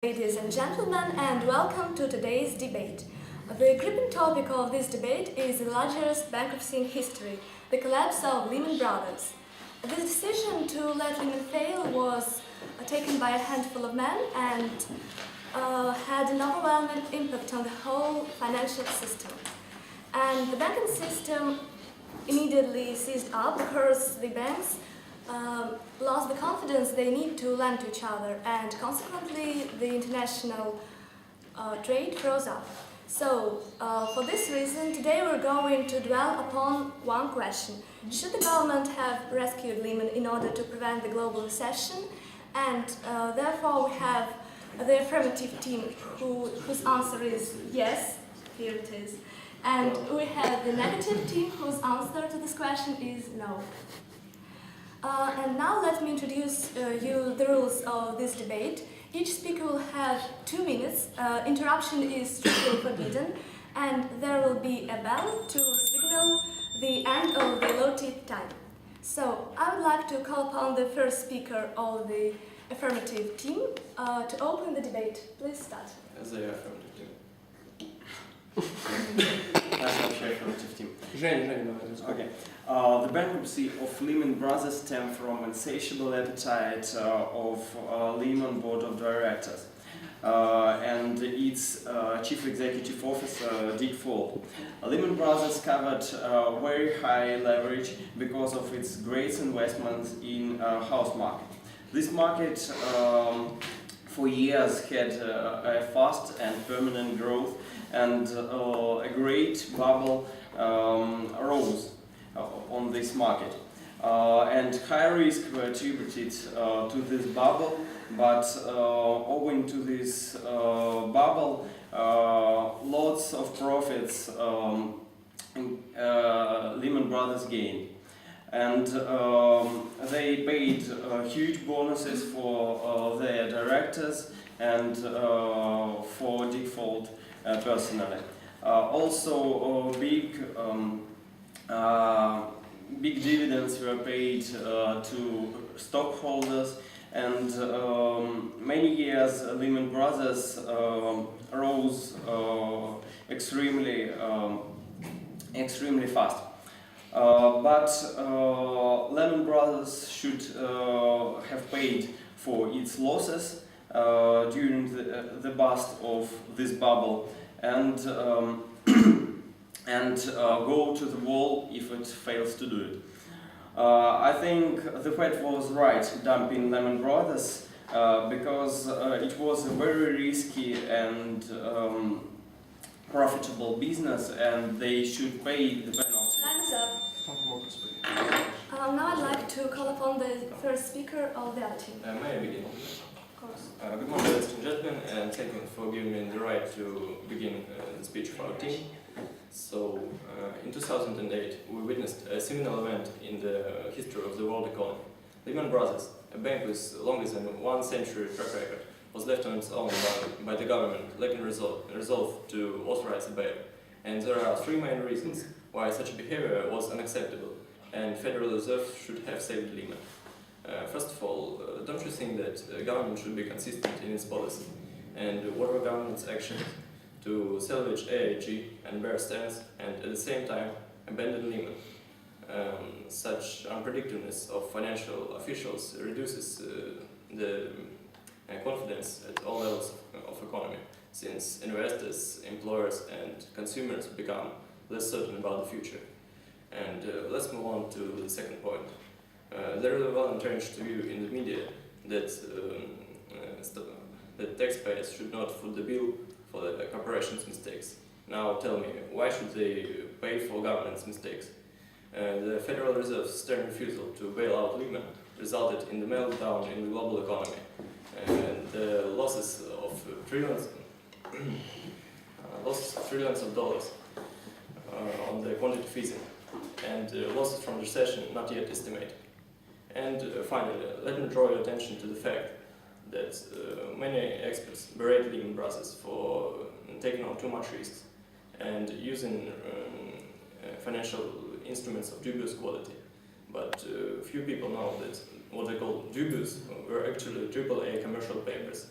Ladies and gentlemen, and welcome to today's debate. The gripping topic of this debate is the largest bankruptcy in history, the collapse of Lehman Brothers. This decision to let Lehman fail was taken by a handful of men and had an overwhelming impact on the whole financial system. And the banking system immediately seized up because the banks lost the confidence they need to lend to each other, and consequently the international trade froze up. So, for this reason, today we're going to dwell upon one question. Should the government have rescued Lehman in order to prevent the global recession? And therefore we have the affirmative team whose answer is yes, here it is. And we have the negative team whose answer to this question is no. And now let me introduce you the rules of this debate. Each speaker will have 2 minutes. Interruption is strictly forbidden, and there will be a bell to signal the end of the allotted time. So I would like to call upon the first speaker of the affirmative team to open the debate. Please start. As the affirmative team. Affirmative team. Okay. The bankruptcy of Lehman Brothers stemmed from insatiable appetite of Lehman Board of Directors and its chief executive officer, Dick Fuld. Lehman Brothers covered very high leverage because of its great investments in house market. This market for years had a fast and permanent growth, and a great bubble rose on this market. And high risk were attributed to this bubble, but owing to this bubble, lots of profits Lehman Brothers gained. And they paid huge bonuses for their directors and for Dick Fuld personally. Also, big dividends were paid to stockholders, and many years Lehman Brothers rose extremely fast. But Lehman Brothers should have paid for its losses during the bust of this bubble, and go to the wall if it fails to do it. I think the Fed was right dumping Lehman Brothers because it was a very risky and profitable business, and they should pay the penalty. Time is up. Now I'd like to call upon the first speaker of the other team. May I begin? Of course. Good morning, ladies and gentlemen, and thank you for giving me the right to begin the speech of our team. So, in 2008, we witnessed a seminal event in the history of the world economy. Lehman Brothers, a bank with longer than 1 century track record, was left on its own by the government, lacking resolve to authorize a bailout. And there are 3 main reasons why such behavior was unacceptable, and Federal Reserve should have saved Lehman. First of all, don't you think that the government should be consistent in its policy? And what were government's actions to salvage AIG and Bear Stearns, and at the same time abandon Lehman? Such unpredictability of financial officials reduces the confidence at all levels of economy, since investors, employers and consumers become less certain about the future. And let's move on to the second point. There is a well-entrenched view in the media that taxpayers should not foot the bill for the corporation's mistakes. Now tell me, why should they pay for government's mistakes? The Federal Reserve's stern refusal to bail out Lehman resulted in the meltdown in the global economy, and the losses of trillions of dollars on the quantitative easing, and losses from recession not yet estimated. And finally, let me draw your attention to the fact that many experts berate Lehman Brothers for taking on too much risks and using financial instruments of dubious quality. But few people know that what they call dubious were actually AAA commercial papers,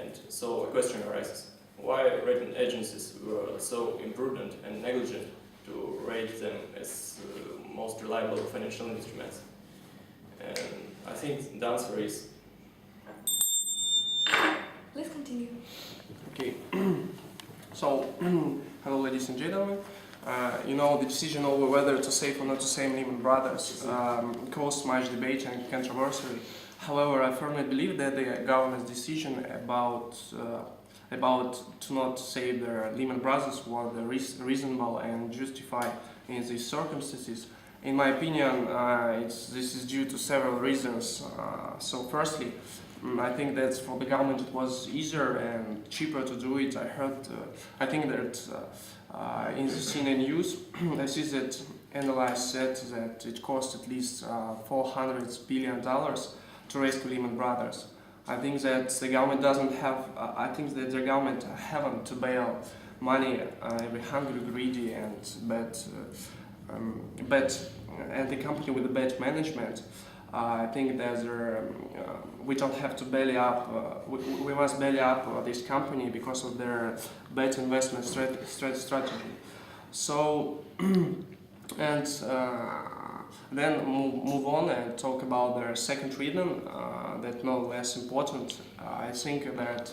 And so a question arises: why rating agencies were so imprudent and negligent to rate them as most reliable financial instruments? And I think the answer is... Please continue. Okay. So, hello ladies and gentlemen. The decision over whether to save or not to save Lehman Brothers caused much debate and controversy. However, I firmly believe that the government's decision about to not save the Lehman Brothers was reasonable and justified in these circumstances. In my opinion, this is due to several reasons. So, firstly, I think that for the government it was easier and cheaper to do it. I think that in the CNN news, I see that analysts said that it cost at least $400 billion to rescue Lehman Brothers. I think that the government doesn't have. I think that the government haven't to bail money every hungry, greedy, and and the company with the bad management. I think that we don't have to belly up. We must belly up this company because of their bad investment strategy. So, and then move on and talk about their second reason, that no less important. I think that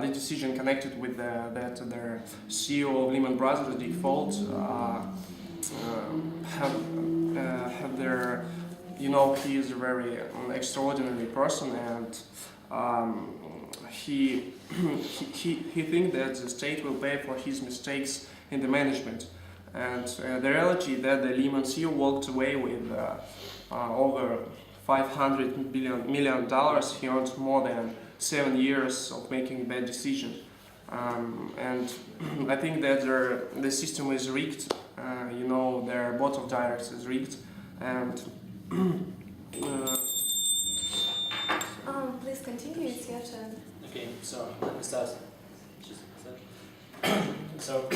the decision connected with that their CEO of Lehman Brothers default have their, he is a very extraordinary person, and he thinks that the state will pay for his mistakes in the management. And the reality that the Lehman CEO walked away with over $500 million. He earned more than 7 years of making bad decisions. And I think that the system is rigged. Their board of directors is rigged. And Please continue, it's your turn. Okay, so let me start. So,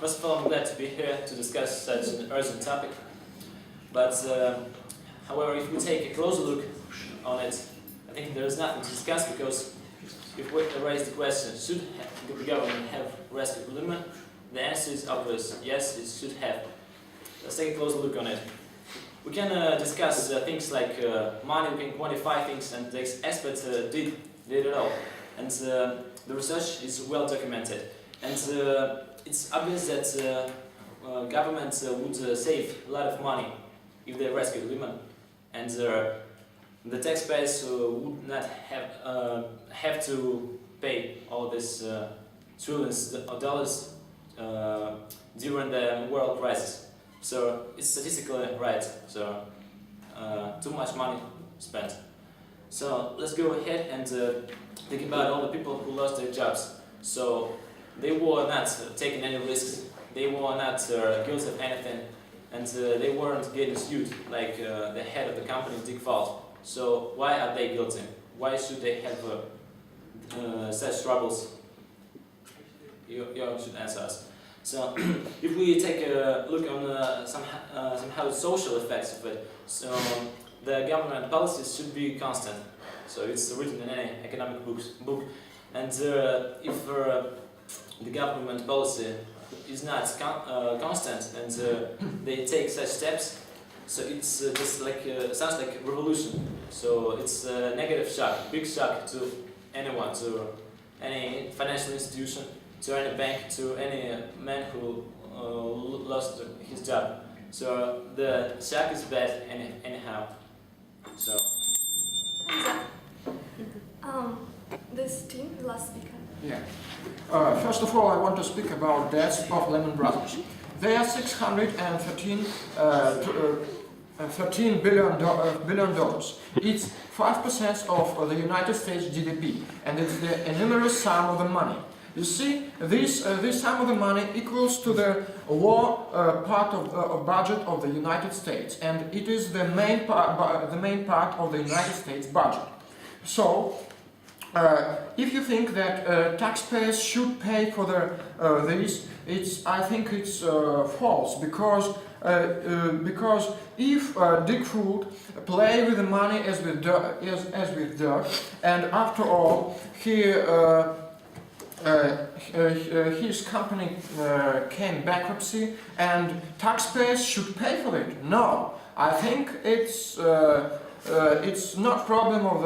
first of all, I'm glad to be here to discuss such an urgent topic. But, however, if we take a closer look on it, I think there is nothing to discuss, because if we raise the question, should the government have rescued Lehman? The answer is obvious: yes, it should have. Let's take a closer look on it. We can discuss things like money, we can quantify things, and the experts did it all. And the research is well documented. And it's obvious that government would save a lot of money if they rescued Lehman. And the taxpayers would not have to pay all this trillions of dollars during the world crisis. So it's statistically right. So too much money spent. So let's go ahead and think about all the people who lost their jobs. So they were not taking any risks. They were not guilty of anything, and they weren't getting sued like the head of the company default. So why are they guilty? Why should they have such troubles? You should answer us. So, if we take a look on somehow social effects of it, so the government policies should be constant. So it's written in any economic book, and if the government policy is not constant and they take such steps, so it's just like sounds like a revolution. So it's a negative shock, big shock to anyone, to any financial institution, to any bank, to any man who lost his job. So the shock is bad anyhow. So. This team, the last speaker. Yeah. First of all, I want to speak about debts of Lehman Brothers. They are $613 billion. It's 5% of the United States GDP, and it's the enormous sum of the money. You see, this sum of the money equals to the war part of budget of the United States, and it is the main part of the United States budget. So, if you think that taxpayers should pay for this, I think it's false, because if Dick Food play with the money as with dirt, and after all his company came bankruptcy, and taxpayers should pay for it. No, I think it's not problem of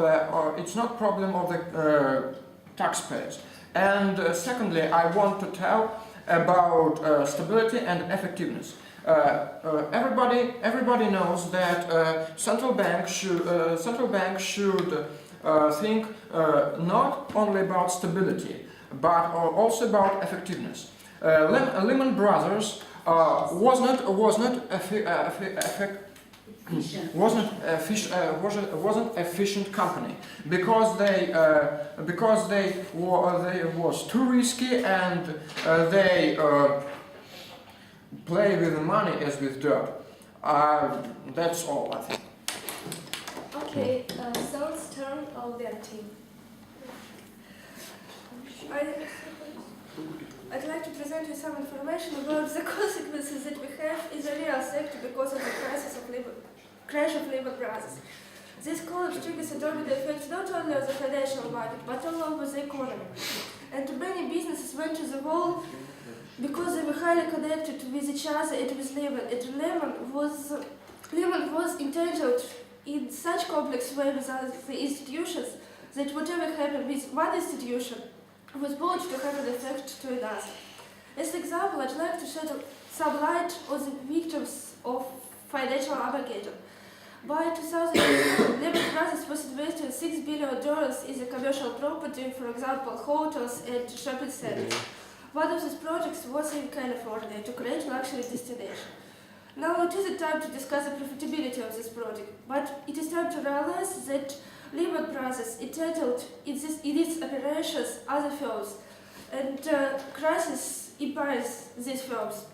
the taxpayers. And secondly, I want to tell about stability and effectiveness. Everybody knows that central bank should think not only about stability, but also about effectiveness. Lehman Brothers wasn't efficient company, because they was too risky, and they play with the money as with dirt. That's all, I think. Okay, so it's turn of their team. I'd like to present you some information about the consequences that we have in the real sector because of the crash of Lehman Brothers. This collapse triggers a domino effect not only on the financial market, but all over the economy. And many businesses went to the wall because they were highly connected with each other and with Lehman. And Lehman was entangled in such complex way with the institutions that whatever happened with one institution was bound to have an effect to another. As an example, I'd like to shed some light on the victims of financial Armageddon. By 2002, Lehman Brothers was investing $6 billion in the commercial property, for example, hotels and shopping centers. One of these projects was in California to create luxury destination. Now it isn't time to discuss the profitability of this project, but it is time to realize that Lehman Brothers entitled in its operations other firms, and crisis impairs these firms.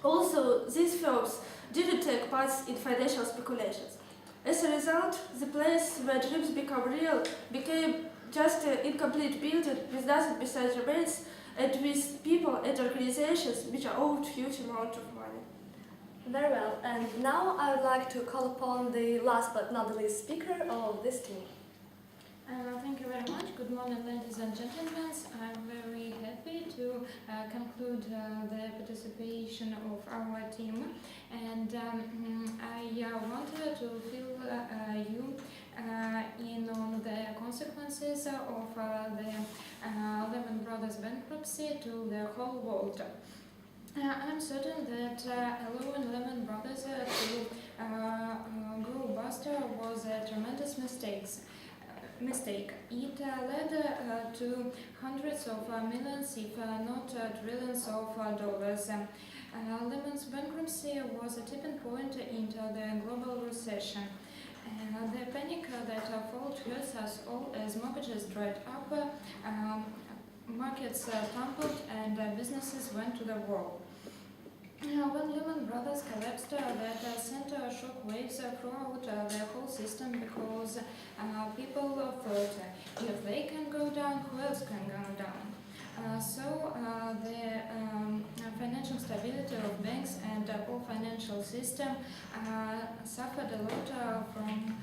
Also, these firms didn't take part in financial speculations. As a result, the place where dreams become real became just an incomplete building with nothing besides remains, and with people and organizations which are owed huge amount of money. Very well, and now I would like to call upon the last but not the least speaker of this team. Thank you very much. Good morning, ladies and gentlemen. I'm very happy to conclude the participation of our team, and I wanted to fill you in on the consequences of the Lehman Brothers bankruptcy to the whole world. I'm certain that allowing Lehman Brothers to grow faster was a tremendous mistake. It led to hundreds of millions, if not trillions of dollars. Lehman's bankruptcy was a tipping point into the global recession. The panic that followed hurt us all as mortgages dried up, markets tumbled, and businesses went to the wall. When Lehman Brothers collapsed, that sent shock waves throughout the whole system, because people thought, if they can go down, who else can go down? So the financial stability of banks and the whole financial system suffered a lot from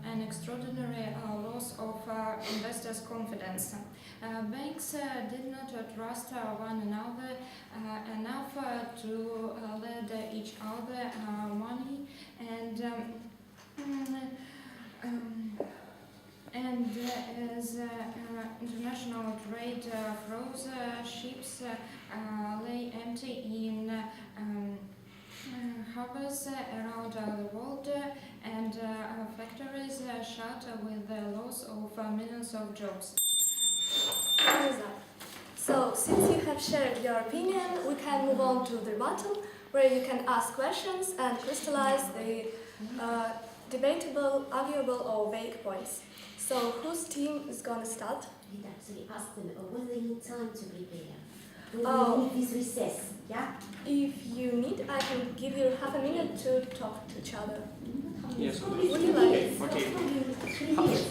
an extraordinary loss of investors' confidence. Banks did not trust one another enough to lend each other money, and as international trade froze, ships lay empty in harbors around the world, and factories shut with the loss of millions of jobs. So, since you have shared your opinion, we can move on to the rebuttal, where you can ask questions and crystallize the debatable, arguable, or vague points. So, whose team is going to start? We'd actually ask them, or will they need time to prepare? Will Oh. they need this recess? Yeah? If you need, I can give you half a minute to talk to each other. Yes, Would you like? Okay. Probably 3 years.